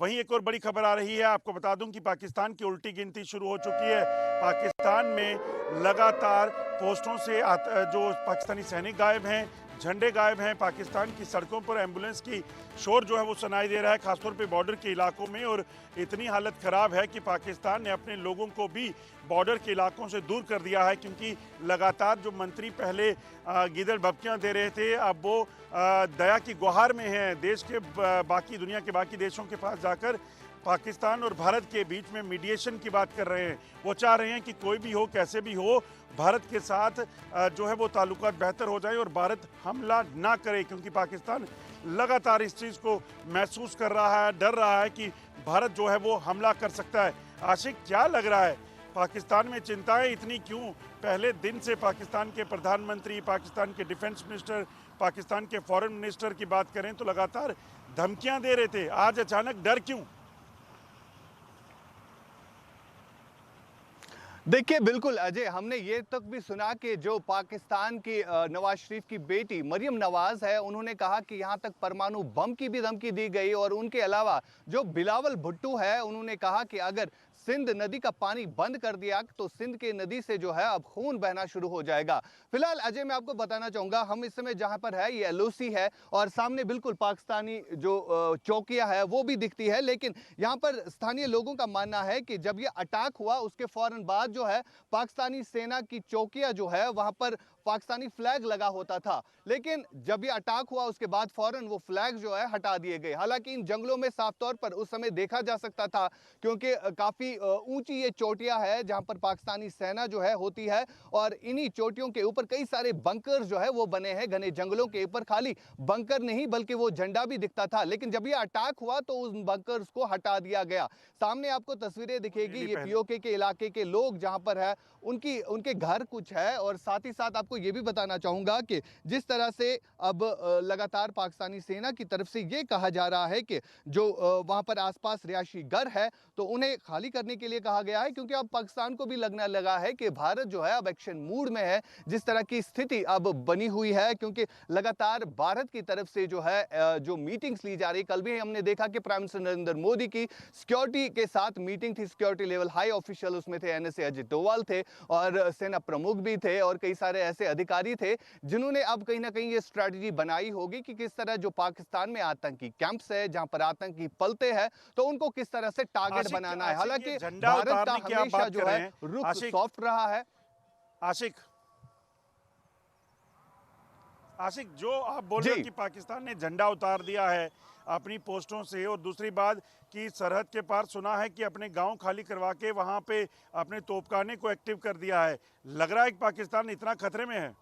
वहीं एक और बड़ी खबर आ रही है, आपको बता दूं कि पाकिस्तान की उल्टी गिनती शुरू हो चुकी है। पाकिस्तान में लगातार पोस्टों से जो पाकिस्तानी सैनिक गायब हैं, झंडे गायब हैं। पाकिस्तान की सड़कों पर एम्बुलेंस की शोर जो है वो सुनाई दे रहा है, खासतौर पे बॉर्डर के इलाकों में। और इतनी हालत ख़राब है कि पाकिस्तान ने अपने लोगों को भी बॉर्डर के इलाकों से दूर कर दिया है, क्योंकि लगातार जो मंत्री पहले गीदड़ भभकियाँ दे रहे थे, अब वो दया की गुहार में हैं। देश के बाकी दुनिया के बाकी देशों के पास जाकर पाकिस्तान और भारत के बीच में मीडिएशन की बात कर रहे हैं। वो चाह रहे हैं कि कोई भी हो, कैसे भी हो, भारत के साथ जो है वो ताल्लुकात बेहतर हो जाए और भारत हमला ना करे, क्योंकि पाकिस्तान लगातार इस चीज़ को महसूस कर रहा है, डर रहा है कि भारत जो है वो हमला कर सकता है। आशिक, क्या लग रहा है, पाकिस्तान में चिंताएं इतनी क्यों? पहले दिन से पाकिस्तान के प्रधानमंत्री, पाकिस्तान के डिफेंस मिनिस्टर, पाकिस्तान के फॉरेन मिनिस्टर की बात करें तो लगातार धमकियां दे रहे थे, आज अचानक डर क्यों? देखिए, बिल्कुल अजय, हमने ये तक भी सुना कि जो पाकिस्तान की नवाज शरीफ की बेटी मरियम नवाज है, उन्होंने कहा कि यहाँ तक परमाणु बम की भी धमकी दी गई। और उनके अलावा जो बिलावल भुट्टो है, उन्होंने कहा कि अगर सिंध नदी का पानी बंद कर दिया तो सिंध के नदी से जो है अब खून बहना शुरू हो जाएगा। फिलहाल अजय, मैं आपको बताना चाहूंगा, हम इस समय जहां पर है ये एलओसी है और सामने बिल्कुल पाकिस्तानी जो चौकियां है वो भी दिखती है। लेकिन यहाँ पर स्थानीय लोगों का मानना है कि जब ये अटैक हुआ उसके फौरन बाद जो है पाकिस्तानी सेना की चौकियां जो है वहां पर पाकिस्तानी फ्लैग लगा होता था। लेकिन जब ये अटैक हुआ उसके बाद फौरन वो फ्लैग जो है हटा दिए गए। हालांकि इन जंगलों में साफ तौर पर उस समय देखा जा सकता था, क्योंकि काफी ऊंची ये चोटियां है जहां पर पाकिस्तानी सेना जो है होती है। और इन्हीं चोटियों के ऊपर कई सारे बंकर जो है वो बने हैं। घने जंगलों के ऊपर खाली बंकर नहीं बल्कि वो झंडा भी दिखता था। लेकिन जब ये अटैक हुआ तो उन बंकर्स को हटा दिया गया। सामने आपको तस्वीरें दिखेगी, ये पीओके के इलाके के लोग जहां पर है उनके घर कुछ है। और साथ ही साथ आपको ये भी बताना चाहूंगा कि जिस तरह से अब लगातार पाकिस्तानी सेना की तरफ से ये कहा जा रहा है कि जो वहां पर आसपास रिहायशी घर है तो उन्हें खाली करने के लिए कहा गया है, क्योंकि अब पाकिस्तान को भी लगने लगा है कि भारत जो है अब एक्शन मूड में है। जिस तरह की स्थिति अब बनी हुई है, क्योंकि लगातार भारत की तरफ से जो है जो मीटिंग्स ली जा रही, कल भी हमने देखा कि प्राइम मिनिस्टर नरेंद्र मोदी की सिक्योरिटी के साथ मीटिंग थी। सिक्योरिटी लेवल हाई ऑफिशियल उसमें थे, एनएसए अजित डोवाल थे और सेना प्रमुख भी थे और कई सारे ऐसे अधिकारी थे जिन्होंने अब कहीं ना कहीं ये स्ट्रैटेजी बनाई होगी कि किस तरह जो पाकिस्तान में आतंकी कैंप्स है जहां पर आतंकी पलते हैं तो उनको किस तरह से टारगेट बनाना है। हालांकि झंडा भारत का उतारने की आप हमेशा बात जो कर रहे है हैं, रुख आशिक सॉफ्ट रहा है। आशिक आशिक, जो आप बोल रहे हो जी, कि पाकिस्तान ने झंडा उतार दिया है अपनी पोस्टों से, और दूसरी बात कि सरहद के पार सुना है कि अपने गांव खाली करवा के वहां पे अपने तोपखाने को एक्टिव कर दिया है, लग रहा है कि पाकिस्तान इतना खतरे में है?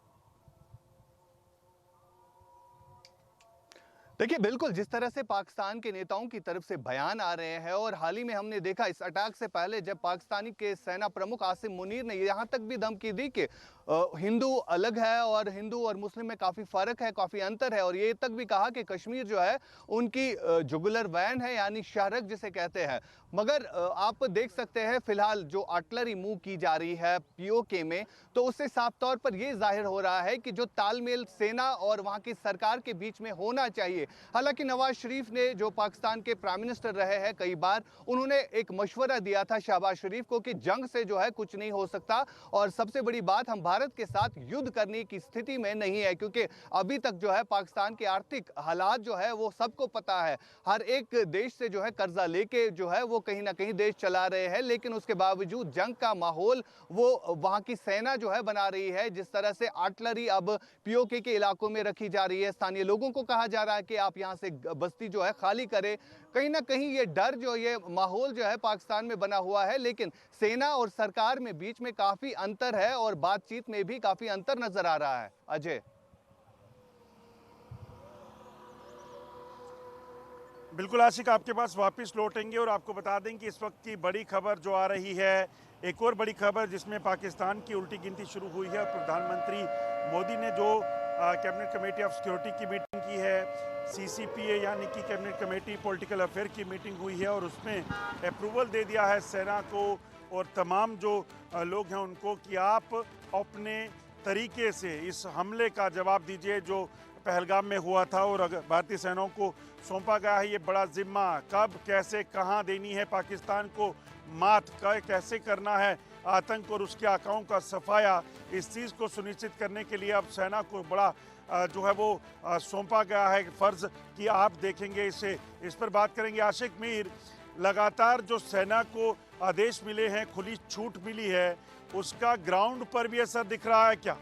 देखिए, बिल्कुल जिस तरह से पाकिस्तान के नेताओं की तरफ से बयान आ रहे हैं और हाल ही में हमने देखा इस अटैक से पहले जब पाकिस्तानी के सेना प्रमुख आसिम मुनीर ने यहां तक भी धमकी दी कि हिंदू अलग है और हिंदू और मुस्लिम में काफी फर्क है, काफी अंतर है। और ये तक भी कहा कि कश्मीर जो है उनकी जुगुलर वैन है, यानी शाहरग जिसे कहते हैं। मगर आप देख सकते हैं फिलहाल जो आर्टिलरी मूव की जा रही है पीओके में, तो उससे साफ तौर पर यह जाहिर हो रहा है कि जो तालमेल सेना और वहां की सरकार के बीच में होना चाहिए। हालांकि नवाज शरीफ ने, जो पाकिस्तान के प्राइम मिनिस्टर रहे हैं कई बार, उन्होंने एक मशवरा दिया था शहबाज शरीफ को कि जंग से जो है कुछ नहीं हो सकता। और सबसे बड़ी बात, हम भारत के साथ युद्ध करने की स्थिति में नहीं है, क्योंकि अभी तक जो है पाकिस्तान के आर्थिक हालात जो है वो सबको पता है। हर एक देश से जो है कर्जा लेके जो है वो कहीं ना कहीं देश चला रहे हैं, लेकिन उसके बावजूद जंग का माहौल वो वहां की सेना जो है बना रही है। जिस तरह से आर्टिलरी अब पीओके के इलाकों में रखी जा रही है, स्थानीय लोगों को कहा जा रहा है कि आप यहां से बस्ती जो है खाली करें। कहीं ना कहीं ये डर जो ये माहौल जो है पाकिस्तान में बना हुआ है, लेकिन सेना और सरकार में बीच में काफी अंतर है और बातचीत में भी काफी अंतर नजर आ रहा है। अजय, बिल्कुल आशिक, आपके पास वापस लौटेंगे और आपको बता दें कि इस वक्त की बड़ी खबर जो आ रही है, एक और बड़ी खबर जिसमें पाकिस्तान की उल्टी गिनती शुरू हुई है और प्रधानमंत्री मोदी ने जो कैबिनेट कमेटी ऑफ सिक्योरिटी की मीटिंग की है, सीसीपीए यानी कि कैबिनेट कमेटी पॉलिटिकल अफेयर की मीटिंग हुई है और उसमें अप्रूवल दे दिया है सेना को और तमाम जो लोग हैं उनको कि आप अपने तरीके से इस हमले का जवाब दीजिए जो पहलगाम में हुआ था और अगर भारतीय सेनाओं को सौंपा गया है ये बड़ा जिम्मा, कब कैसे कहां देनी है पाकिस्तान को मात, कैसे करना है आतंक और उसके आकाओं का सफाया, इस चीज़ को सुनिश्चित करने के लिए अब सेना को बड़ा जो है वो सौंपा गया है फ़र्ज़ कि आप देखेंगे इसे। इस पर बात करेंगे आशिक मीर। लगातार जो सेना को आदेश मिले हैं, खुली छूट मिली है, उसका ग्राउंड पर भी असर दिख रहा है क्या?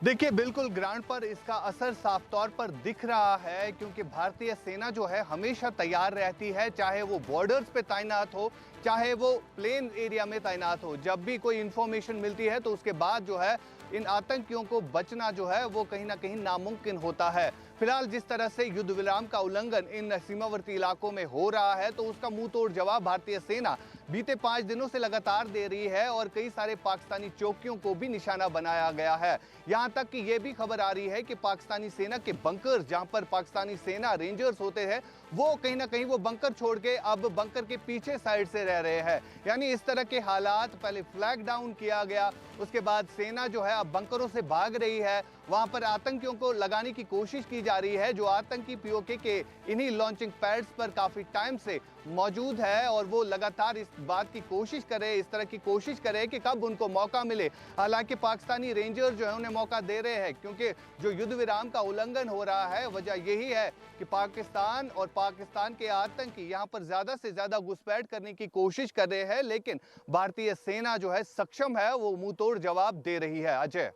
देखिए, बिल्कुल ग्राउंड पर इसका असर साफ तौर पर दिख रहा है, क्योंकि भारतीय सेना जो है हमेशा तैयार रहती है, चाहे वो बॉर्डर्स पे तैनात हो, चाहे वो प्लेन एरिया में तैनात हो। जब भी कोई इंफॉर्मेशन मिलती है तो उसके बाद जो है इन आतंकियों को बचना जो है वो कहीं ना कहीं नामुमकिन होता है। फिलहाल जिस तरह से युद्ध विराम का उल्लंघन इन सीमावर्ती इलाकों में हो रहा है, तो उसका मुंह तोड़ जवाब भारतीय सेना बीते 5 दिनों से लगातार दे रही है और कई सारे पाकिस्तानी चौकियों को भी निशाना बनाया गया है। यहां तक कि यह भी खबर आ रही है कि पाकिस्तानी सेना के बंकर्स, जहां पर पाकिस्तानी सेना रेंजर्स होते हैं, वो कहीं ना कहीं वो बंकर छोड़ के अब बंकर के पीछे साइड से रह रहे हैं। यानी इस तरह के हालात, पहले फ्लैग डाउन किया गया, उसके बाद सेना जो है अब बंकरों से भाग रही है, वहां पर आतंकियों को लगाने की कोशिश की जा रही है, जो आतंकी पीओके के इन्हीं लॉन्चिंग पैड्स पर काफी टाइम से मौजूद है और वो लगातार इस बात की कोशिश करे, इस तरह की कोशिश करे कि कब उनको मौका मिले। हालांकि पाकिस्तानी रेंजर जो है उन्हें मौका दे रहे हैं, क्योंकि जो युद्ध विराम का उल्लंघन हो रहा है, वजह यही है कि पाकिस्तान और पाकिस्तान के आतंकी यहां पर ज्यादा से ज्यादा घुसपैठ करने की कोशिश कर रहे हैं, लेकिन भारतीय सेना जो है सक्षम है, वो मुंह तोड़ जवाब दे रही है। अजय,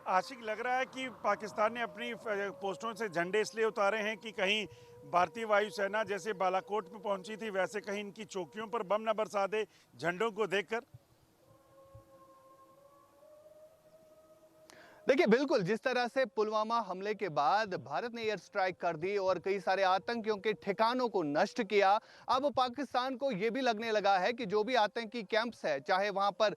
आशिक, लग रहा है कि पाकिस्तान ने अपनी पोस्टों से झंडे इसलिए उतारे हैं कि कहीं भारतीय वायुसेना जैसे बालाकोट में पहुंची थी वैसे कहीं इनकी चौकियों पर बम न बरसा दे झंडों को देखकर। देखिए, बिल्कुल जिस तरह से पुलवामा हमले के बाद भारत ने एयर स्ट्राइक कर दी और कई सारे आतंकियों के ठिकानों को नष्ट किया, अब पाकिस्तान को यह भी लगने लगा है कि जो भी आतंकी कैंप्स है, चाहे वहां पर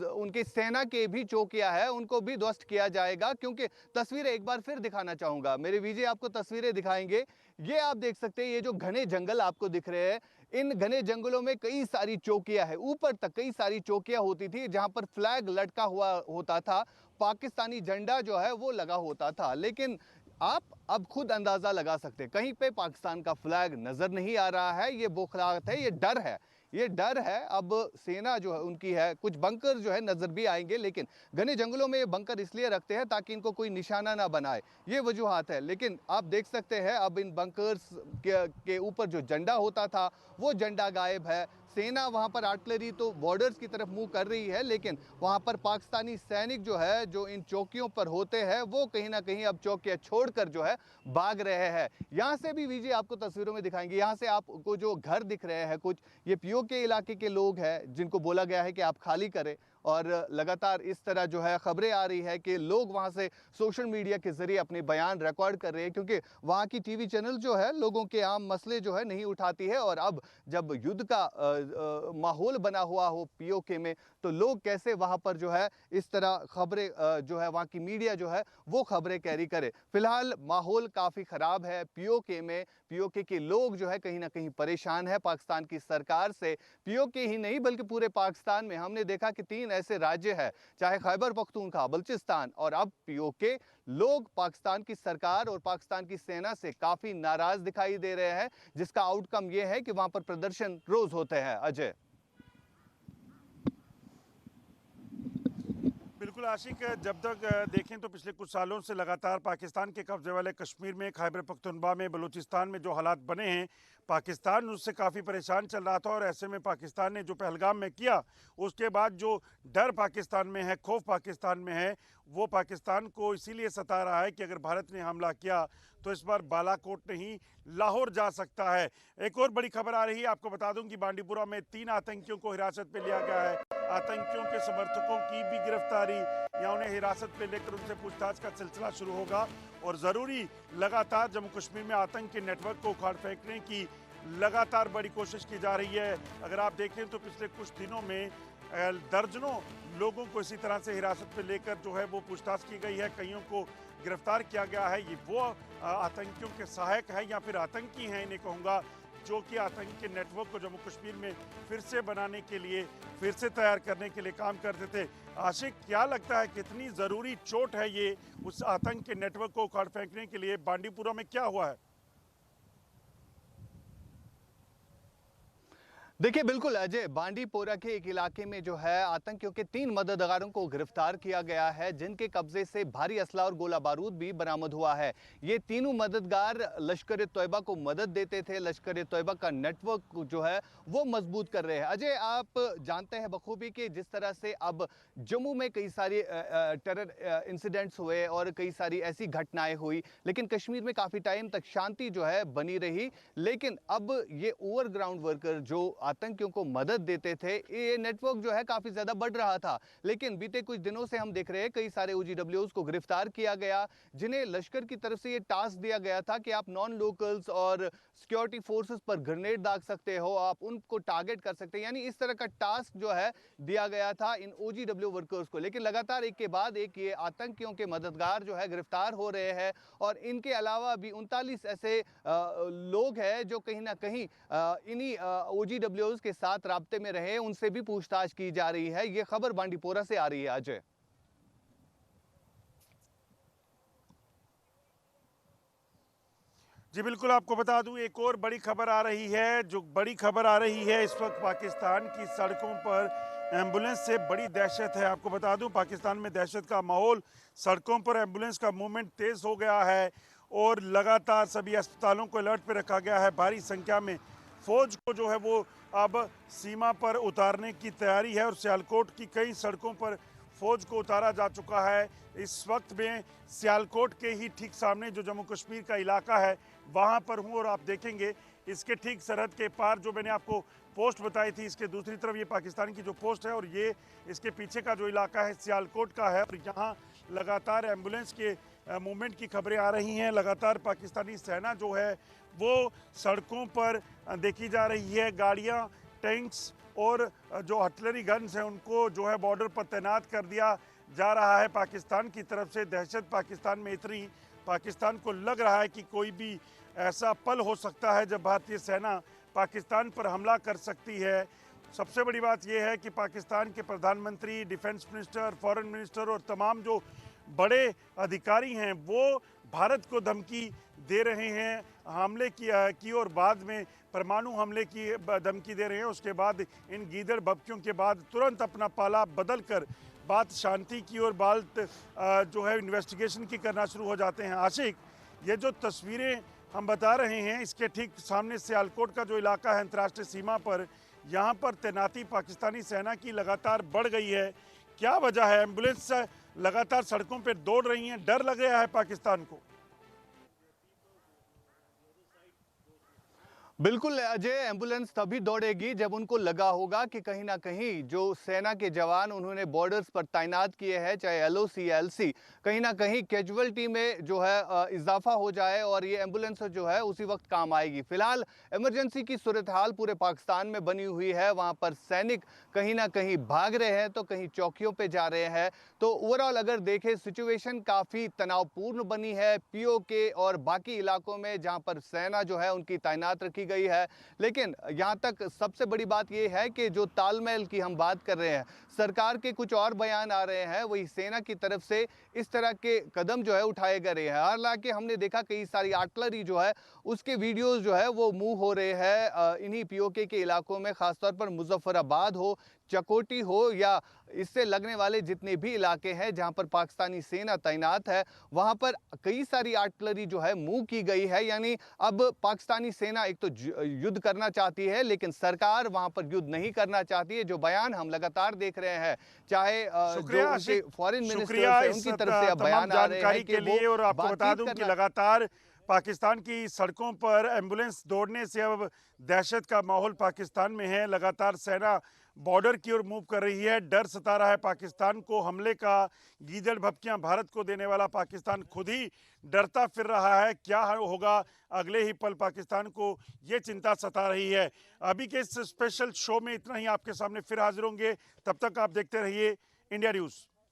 उनकी सेना के भी चौकियां है, उनको भी ध्वस्त किया जाएगा। क्योंकि तस्वीरें एक बार फिर दिखाना चाहूंगा, मेरे विजय आपको तस्वीरें दिखाएंगे। ये आप देख सकते हैं, ये जो घने जंगल आपको दिख रहे हैं, इन घने जंगलों में कई सारी चौकियां हैं, ऊपर तक कई सारी चौकियां होती थी जहां पर फ्लैग लटका हुआ होता था, पाकिस्तानी झंडा जो है वो लगा होता था। लेकिन आप अब खुद अंदाजा लगा सकते हैं, कहीं पे पाकिस्तान का फ्लैग नजर नहीं आ रहा है। ये बौखलाहट है, ये डर है, ये डर है। अब सेना जो है उनकी है, कुछ बंकर जो है नजर भी आएंगे, लेकिन घने जंगलों में ये बंकर इसलिए रखते हैं ताकि इनको कोई निशाना ना बनाए, ये वजूहात है। लेकिन आप देख सकते हैं अब इन बंकर्स के ऊपर जो झंडा होता था वो झंडा गायब है। सेना वहां पर आर्टिलरी तो बॉर्डर्स की तरफ मूव कर रही है, लेकिन वहां पर पाकिस्तानी सैनिक जो है, जो इन चौकियों पर होते हैं, वो कहीं ना कहीं अब चौकियां छोड़कर जो है भाग रहे हैं। यहां से भी विजय आपको तस्वीरों में दिखाएंगे, यहां से आपको जो घर दिख रहे हैं, कुछ ये पीओके इलाके के लोग हैं जिनको बोला गया है कि आप खाली करें। और लगातार इस तरह जो है खबरें आ रही है कि लोग वहां से सोशल मीडिया के जरिए अपने बयान रिकॉर्ड कर रहे हैं, क्योंकि वहां की टीवी चैनल जो है लोगों के आम मसले जो है नहीं उठाती है। और अब जब युद्ध का माहौल बना हुआ हो पीओके में, तो लोग कैसे वहां पर जो है इस तरह खबरें जो है वहां की मीडिया जो है वो खबरें कैरी करे। फिलहाल माहौल काफी खराब है पीओके में, पीओके के लोग जो है कहीं ना कहीं परेशान है पाकिस्तान की सरकार से। पीओके ही नहीं बल्कि पूरे पाकिस्तान में हमने देखा कि 3 ऐसे राज्य है, चाहे खैबर पख्तूनख्वा, बलूचिस्तान और अब पीओके, लोग पाकिस्तान की सरकार और पाकिस्तान की सेना से काफी नाराज दिखाई दे रहे हैं, जिसका आउटकम यह है कि वहां पर प्रदर्शन रोज होते हैं। अजय, बिल्कुल आशिक, जब तक देखें तो पिछले कुछ सालों से लगातार पाकिस्तान के कब्जे वाले कश्मीर में, खैबर पख्तूनख्वा में, बलूचिस्तान में जो हालात बने हैं, पाकिस्तान उससे काफ़ी परेशान चल रहा था। और ऐसे में पाकिस्तान ने जो पहलगाम में किया, उसके बाद जो डर पाकिस्तान में है, खौफ पाकिस्तान में है, वो पाकिस्तान को इसीलिए सता रहा है कि अगर भारत ने हमला किया तो इस बार बालाकोट नहीं लाहौर जा सकता है। एक और बड़ी खबर आ रही है, आपको बता दूं कि बांडीपुरा में 3 आतंकियों को हिरासत में लिया गया है। आतंकियों के समर्थकों की भी गिरफ्तारी या उन्हें हिरासत में लेकर उनसे पूछताछ का सिलसिला शुरू होगा। और ज़रूरी लगातार जम्मू कश्मीर में आतंक के नेटवर्क को उखाड़ फेंकने की लगातार बड़ी कोशिश की जा रही है। अगर आप देखें तो पिछले कुछ दिनों में दर्जनों लोगों को इसी तरह से हिरासत में लेकर जो है वो पूछताछ की गई है, कईयों को गिरफ्तार किया गया है। ये वो आतंकियों के सहायक हैं या फिर आतंकी हैं, इन्हें कहूँगा, जो कि आतंकी के नेटवर्क को जम्मू कश्मीर में फिर से बनाने के लिए, फिर से तैयार करने के लिए काम करते थे। आशिक, क्या लगता है कितनी ज़रूरी चोट है ये उस आतंक के नेटवर्क को उखाड़ फेंकने के लिए? बांडीपुरा में क्या हुआ है? देखिए बिल्कुल अजय, बांडीपोरा के एक इलाके में जो है आतंकियों के 3 मददगारों को गिरफ्तार किया गया है, जिनके कब्जे से भारी असला और गोला बारूद भी बरामद हुआ है। ये तीनों मददगार लश्कर तोयबा को मदद देते थे। लश्कर तोयबा का नेटवर्क जो है वो मजबूत कर रहे हैं। अजय, आप जानते हैं बखूबी कि जिस तरह से अब जम्मू में कई सारे टेरर इंसिडेंट्स हुए और कई सारी ऐसी घटनाएं हुई, लेकिन कश्मीर में काफ़ी टाइम तक शांति जो है बनी रही। लेकिन अब ये ओवरग्राउंड वर्कर जो आतंकियों को मदद देते थे, ये नेटवर्क जो है काफी ज्यादा बढ़ रहा था। लेकिन बीते कुछ दिनों से हम देख रहे हैं कई सारे OGWs को गिरफ्तार किया गया, जिन्हें लश्कर की तरफ से ये टास्क दिया गया था कि आप नॉन लोकल्स और सिक्योरिटी फोर्सेस पर ग्रेनेड दाग सकते हो, आप उनको टारगेट कर सकते हैं। यानी इस तरह का टास्क जो है दिया गया था इन OGW वर्कर्स को। लेकिन लगातार एक के बाद एक ये आतंकियों के मददगार जो है गिरफ्तार हो रहे हैं, और इनके अलावा भी 39 ऐसे लोग हैं जो कहीं ना कहीं इन्हीं OGWs के साथ राब्ते में रहे, उनसे भी पूछताछ की जा रही है। ये खबर बांडीपोरा से आ रही है अजय। जी बिल्कुल, आपको बता दूं एक और बड़ी खबर आ रही है। जो बड़ी खबर आ रही है इस वक्त पाकिस्तान की सड़कों पर एम्बुलेंस से बड़ी दहशत है। आपको बता दूं पाकिस्तान में दहशत का माहौल, सड़कों पर एम्बुलेंस का मूवमेंट तेज़ हो गया है और लगातार सभी अस्पतालों को अलर्ट पर रखा गया है। भारी संख्या में फौज को जो है वो अब सीमा पर उतारने की तैयारी है और सियालकोट की कई सड़कों पर फौज को उतारा जा चुका है। इस वक्त में सियालकोट के ही ठीक सामने जो जम्मू कश्मीर का इलाका है वहाँ पर हूँ और आप देखेंगे इसके ठीक सरहद के पार जो मैंने आपको पोस्ट बताई थी, इसके दूसरी तरफ ये पाकिस्तान की जो पोस्ट है और ये इसके पीछे का जो इलाका है सियालकोट का है। और यहाँ लगातार एम्बुलेंस के मूवमेंट की खबरें आ रही हैं। लगातार पाकिस्तानी सेना जो है वो सड़कों पर देखी जा रही है। गाड़ियाँ, टैंक्स और जो आर्टिलरी गन्स हैं उनको जो है बॉर्डर पर तैनात कर दिया जा रहा है पाकिस्तान की तरफ से। दहशत पाकिस्तान में इतनी, पाकिस्तान को लग रहा है कि कोई भी ऐसा पल हो सकता है जब भारतीय सेना पाकिस्तान पर हमला कर सकती है। सबसे बड़ी बात यह है कि पाकिस्तान के प्रधानमंत्री, डिफेंस मिनिस्टर, फॉरेन मिनिस्टर और तमाम जो बड़े अधिकारी हैं वो भारत को धमकी दे रहे हैं हमले की और बाद में परमाणु हमले की धमकी दे रहे हैं। उसके बाद इन गीदड़ भभकियों के बाद तुरंत अपना पाला बदल कर बात शांति की और बात जो है इन्वेस्टिगेशन की करना शुरू हो जाते हैं। आशिक, ये जो तस्वीरें हम बता रहे हैं इसके ठीक सामने सियालकोट का जो इलाका है अंतर्राष्ट्रीय सीमा पर, यहाँ पर तैनाती पाकिस्तानी सेना की लगातार बढ़ गई है। क्या वजह है? एम्बुलेंस लगातार सड़कों पर दौड़ रही हैं, डर लग रहा है पाकिस्तान को? बिल्कुल अजय, एम्बुलेंस तभी दौड़ेगी जब उनको लगा होगा कि कहीं ना कहीं जो सेना के जवान उन्होंने बॉर्डर्स पर तैनात किए हैं, चाहे LOC या LC, कहीं ना कहीं कैजुअलिटी में जो है इजाफा हो जाए और ये एम्बुलेंस जो है उसी वक्त काम आएगी। फिलहाल इमरजेंसी की सूरत हाल पूरे पाकिस्तान में बनी हुई है। वहाँ पर सैनिक कहीं ना कहीं भाग रहे हैं तो कहीं चौकियों पर जा रहे हैं। तो ओवरऑल अगर देखें सिचुएशन काफ़ी तनावपूर्ण बनी है POK और बाकी इलाकों में जहाँ पर सेना जो है उनकी तैनात रखी गई है। लेकिन यहां तक सबसे बड़ी बात यह है कि जो तालमेल की हम बात कर रहे हैं, सरकार के कुछ और बयान आ रहे हैं, वही सेना की तरफ से इस तरह के कदम जो है उठाए गए हैं। हालांकि हमने देखा कई सारी आर्टिलरी जो है उसके वीडियोस जो है वो मूव हो रहे हैं इन्हीं POK के इलाकों में, खासतौर पर मुजफ्फराबाद हो, चकोटी हो या इससे लगने वाले जितने भी इलाके हैं जहां पर पाकिस्तानी सेना तैनात है, वहां पर कई सारी आर्टिलरी जो है मूव की गई है। यानी अब पाकिस्तानी सेना एक तो युद्ध करना चाहती है लेकिन सरकार वहां पर युद्ध नहीं करना चाहती है। जो बयान हम लगातार देख रहे हैं, चाहे जो उनके फॉरेन मिनिस्टर है उनकी तरफ से अब बयान आ रहे हैं कि वो और आपको बता दूं कि लगातार पाकिस्तान की सड़कों पर एम्बुलेंस दौड़ने से अब दहशत का माहौल पाकिस्तान में है। लगातार सेना बॉर्डर की ओर मूव कर रही है। डर सता रहा है पाकिस्तान को हमले का। गीदड़ भभकियां भारत को देने वाला पाकिस्तान खुद ही डरता फिर रहा है। क्या होगा अगले ही पल, पाकिस्तान को ये चिंता सता रही है। अभी के इस स्पेशल शो में इतना ही। आपके सामने फिर हाजिर होंगे, तब तक आप देखते रहिए इंडिया न्यूज़।